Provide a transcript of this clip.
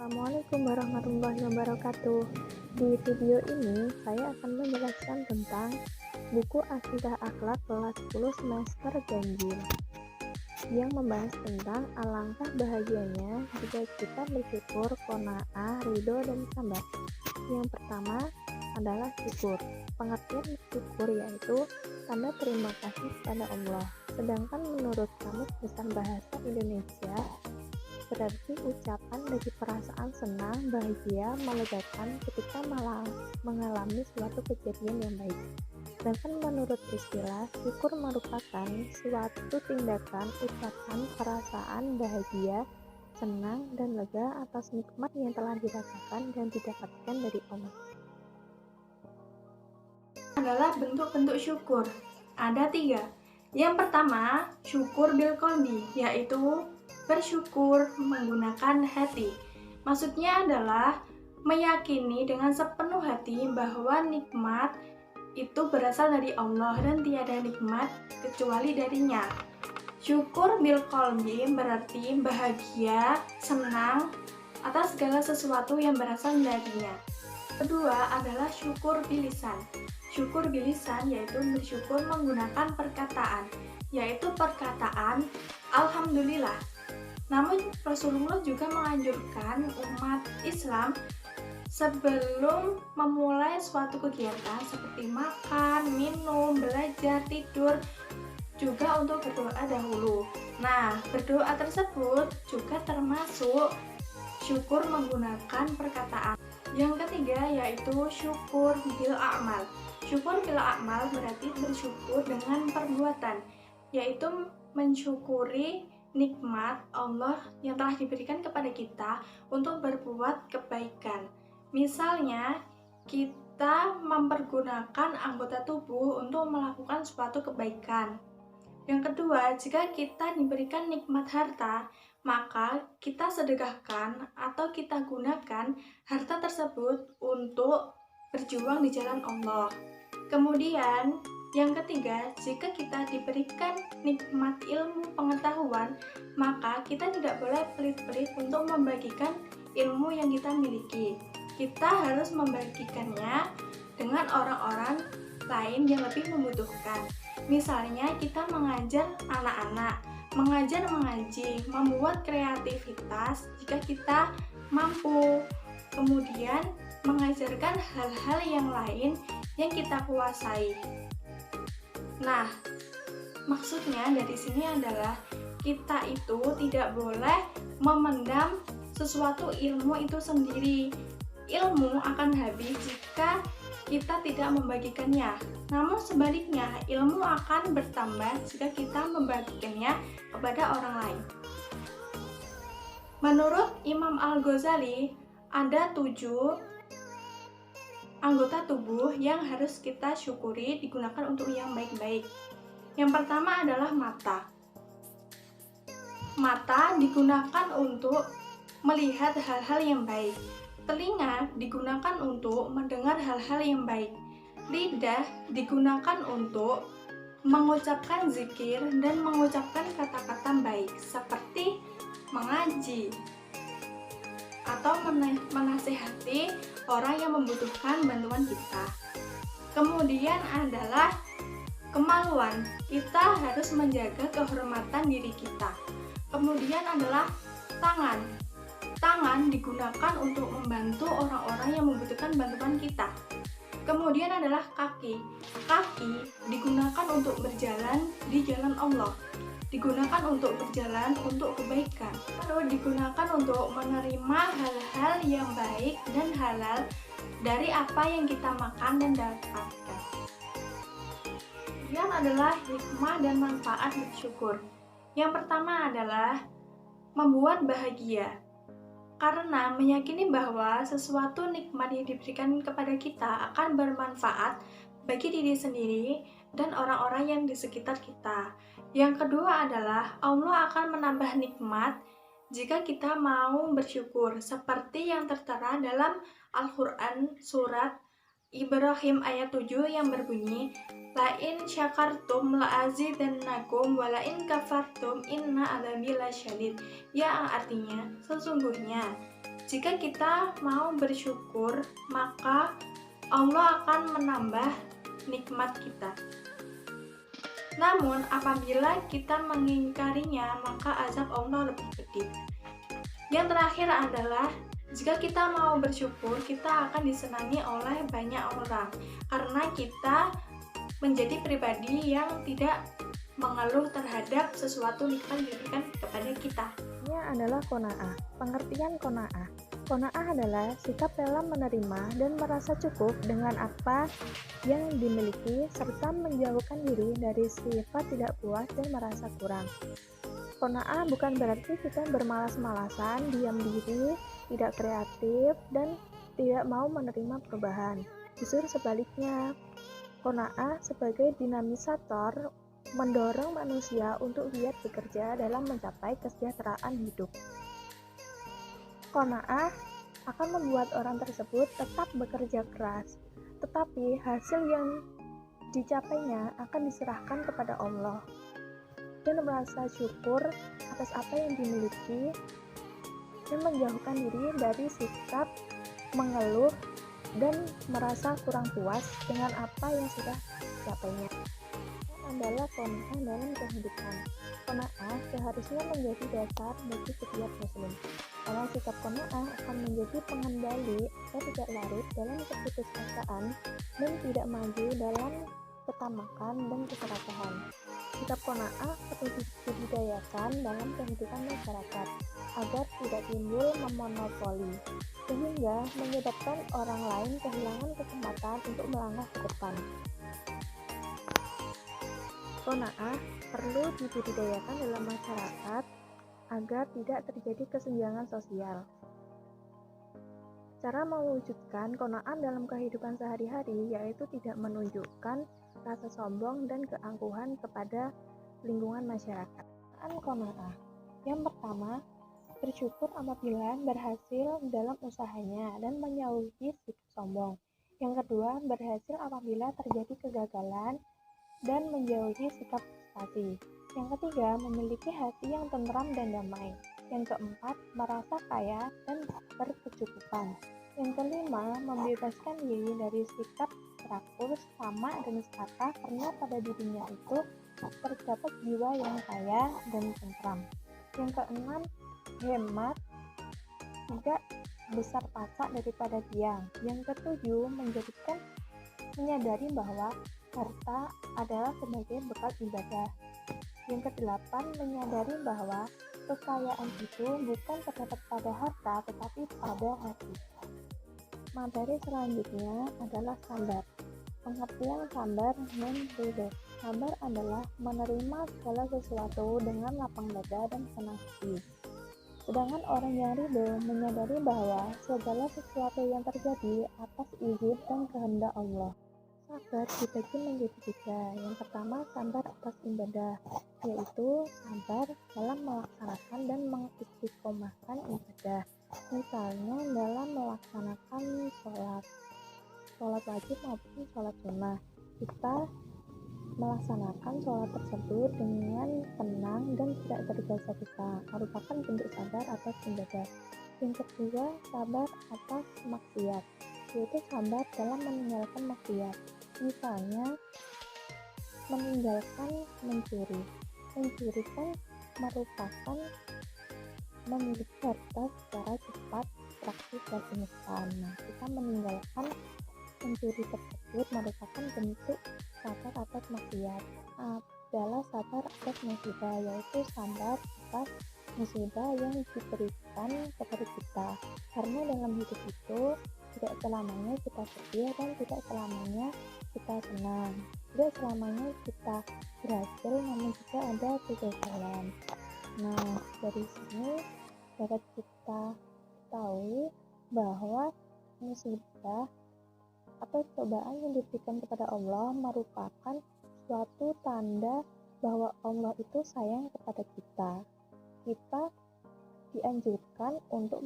Assalamualaikum warahmatullahi wabarakatuh. Di video ini, saya akan menjelaskan tentang buku Akidah Akhlak kelas 10 semester Ganjil yang membahas tentang alangkah bahagianya jika kita bersyukur, qanaah, ridho, dan sabar. Yang pertama adalah syukur. Pengertian syukur yaitu tanda terima kasih kepada Allah. Sedangkan menurut Kamus Besar Bahasa Indonesia, berarti ucapan dari perasaan senang, bahagia, melegakan ketika mengalami suatu kejadian yang baik. Sedangkan menurut istilah, syukur merupakan suatu tindakan, ucapan, perasaan bahagia, senang, dan lega atas nikmat yang telah dirasakan dan didapatkan dari Allah. Adalah bentuk-bentuk syukur. Ada 3. Yang pertama, syukur bil qalbi, yaitu bersyukur menggunakan hati. Maksudnya adalah meyakini dengan sepenuh hati bahwa nikmat itu berasal dari Allah dan tiada nikmat kecuali darinya. Syukur bil qalbi berarti bahagia, senang atas segala sesuatu yang berasal darinya. Kedua adalah syukur bilisan. Syukur bilisan yaitu bersyukur menggunakan perkataan, yaitu perkataan Alhamdulillah. Namun Rasulullah juga menganjurkan umat Islam sebelum memulai suatu kegiatan seperti makan, minum, belajar, tidur, juga untuk berdoa dahulu. Nah, berdoa tersebut juga termasuk syukur menggunakan perkataan. Yang ketiga yaitu syukur bil a'mal. Syukur bil a'mal berarti bersyukur dengan perbuatan, yaitu mensyukuri nikmat Allah yang telah diberikan kepada kita untuk berbuat kebaikan. Misalnya, kita mempergunakan anggota tubuh untuk melakukan suatu kebaikan. Yang kedua, jika kita diberikan nikmat harta, maka kita sedekahkan atau kita gunakan harta tersebut untuk berjuang di jalan Allah. Kemudian, yang ketiga, jika kita diberikan nikmat ilmu pengetahuan, maka kita tidak boleh pelit-pelit untuk membagikan ilmu yang kita miliki. Kita harus membagikannya dengan orang-orang lain yang lebih membutuhkan. Misalnya, kita mengajar anak-anak, mengajar mengaji, membuat kreativitas jika kita mampu. Kemudian, mengajarkan hal-hal yang lain yang kita kuasai. Nah, maksudnya dari sini adalah kita itu tidak boleh memendam sesuatu ilmu itu sendiri. Ilmu akan habis jika kita tidak membagikannya. Namun sebaliknya, ilmu akan bertambah jika kita membagikannya kepada orang lain. Menurut Imam Al-Ghazali, ada 7 anggota tubuh yang harus kita syukuri digunakan untuk yang baik-baik. Yang pertama adalah mata. Mata digunakan untuk melihat hal-hal yang baik. Telinga digunakan untuk mendengar hal-hal yang baik. Lidah digunakan untuk mengucapkan zikir dan mengucapkan kata-kata baik seperti mengaji atau menasihati orang yang membutuhkan bantuan kita. Kemudian adalah kemaluan. Kita harus menjaga kehormatan diri kita. Kemudian adalah tangan. Tangan digunakan untuk membantu orang-orang yang membutuhkan bantuan kita. Kemudian adalah kaki. Kaki digunakan untuk berjalan di jalan Allah. Digunakan untuk berjalan untuk kebaikan. Lalu digunakan untuk menerima hal-hal yang baik dan halal dari apa yang kita makan dan dapatkan. Kemudian adalah hikmah dan manfaat bersyukur. Yang pertama adalah membuat bahagia. Karena meyakini bahwa sesuatu nikmat yang diberikan kepada kita akan bermanfaat bagi diri sendiri dan orang-orang yang di sekitar kita. Yang kedua adalah Allah akan menambah nikmat jika kita mau bersyukur, seperti yang tertera dalam Al-Quran surat Ibrahim ayat 7 yang berbunyi, "La in syakartum la azidannakum wa la in kafartum inna adzabi lasyadid." Yang artinya, sesungguhnya Jika kita mau bersyukur, maka Allah akan menambah nikmat kita. Namun, apabila kita mengingkarinya, maka azab Allah lebih pedih. Yang terakhir adalah, jika kita mau bersyukur, kita akan disenangi oleh banyak orang, karena kita menjadi pribadi yang tidak mengeluh terhadap sesuatu nikmat yang diberikan kepada kita. Ini adalah qanaah. Pengertian qanaah. Qanaah adalah sikap rela menerima dan merasa cukup dengan apa yang dimiliki serta menjauhkan diri dari sifat tidak puas dan merasa kurang. Qanaah bukan berarti kita bermalas-malasan, diam diri, tidak kreatif, dan tidak mau menerima perubahan. Justru sebaliknya, qanaah sebagai dinamisator mendorong manusia untuk giat bekerja dalam mencapai kesejahteraan hidup. Qanaah akan membuat orang tersebut tetap bekerja keras, tetapi hasil yang dicapainya akan diserahkan kepada Allah dan merasa syukur atas apa yang dimiliki dan menjauhkan diri dari sikap mengeluh dan merasa kurang puas dengan apa yang sudah dicapainya. Adalah qanaah dalam kehidupan. Qanaah seharusnya menjadi dasar bagi setiap muslim. Karena sikap qanaah akan menjadi pengendali agar tidak larut dalam keputusasaan dan tidak maju dalam ketamakan dan keserakahan. Sikap qanaah perlu dibudidayakan dalam kehidupan masyarakat agar tidak timbul memonopoli, sehingga menyebabkan orang lain kehilangan kesempatan untuk melangkah ke depan. Qanaah perlu dibudidayakan dalam masyarakat agar tidak terjadi kesenjangan sosial. Cara mewujudkan qanaah dalam kehidupan sehari-hari yaitu tidak menunjukkan rasa sombong dan keangkuhan kepada lingkungan masyarakat. Qanaah. Yang pertama, bersyukur apabila berhasil dalam usahanya dan menjauhi sikap sombong. Yang kedua, berhasil apabila terjadi kegagalan dan menjauhi sikap frustasi. Yang ketiga, memiliki hati yang tenteram dan damai. Yang keempat, merasa kaya dan berkecukupan. Yang kelima, membebaskan diri dari sikap rakus, sama, dan serakah karena pada dirinya itu terdapat jiwa yang kaya dan tentram. Yang keenam, hemat, tidak besar pasak daripada tiang. Yang ketujuh, menyadari bahwa harta adalah sebagai bekal ibadah. Yang kedelapan, menyadari bahwa kekayaan itu bukan terdapat pada harta tetapi pada hati. Materi selanjutnya adalah sabar. Pengertian sabar dan ridho. Sabar adalah menerima segala sesuatu dengan lapang dada dan senang hati. Sedangkan orang yang ridho menyadari bahwa segala sesuatu yang terjadi atas izin dan kehendak Allah. Sabar dibagi menjadi tiga. Yang pertama, sabar atas ibadah, yaitu sabar dalam melaksanakan dan mengistiqomahkan ibadah. Misalnya dalam melaksanakan sholat wajib maupun sholat sunnah. Kita melaksanakan sholat tersebut dengan tenang dan tidak tergesa-gesa, merupakan bentuk sabar atas ibadah. Yang kedua, sabar atas maksiat, yaitu sabar dalam meninggalkan maksiat. Misalnya meninggalkan mencuri. Mencuri kan merupakan memiliki harta secara cepat, praktis, dan instan. Nah, kita meninggalkan mencuri tersebut merupakan bentuk sabar atas maksiat. Adalah sabar atas musibah, yaitu sabar atas musibah yang diberikan kepada kita. Karena dalam hidup itu tidak selamanya kita sedih dan tidak selamanya kita senang. Tidak selamanya kita berhasil, namun juga ada kegagalan. Nah, dari sini dapat kita tahu bahwa musibah atau cobaan yang diberikan kepada Allah merupakan suatu tanda bahwa Allah itu sayang kepada kita. Kita dianjurkan untuk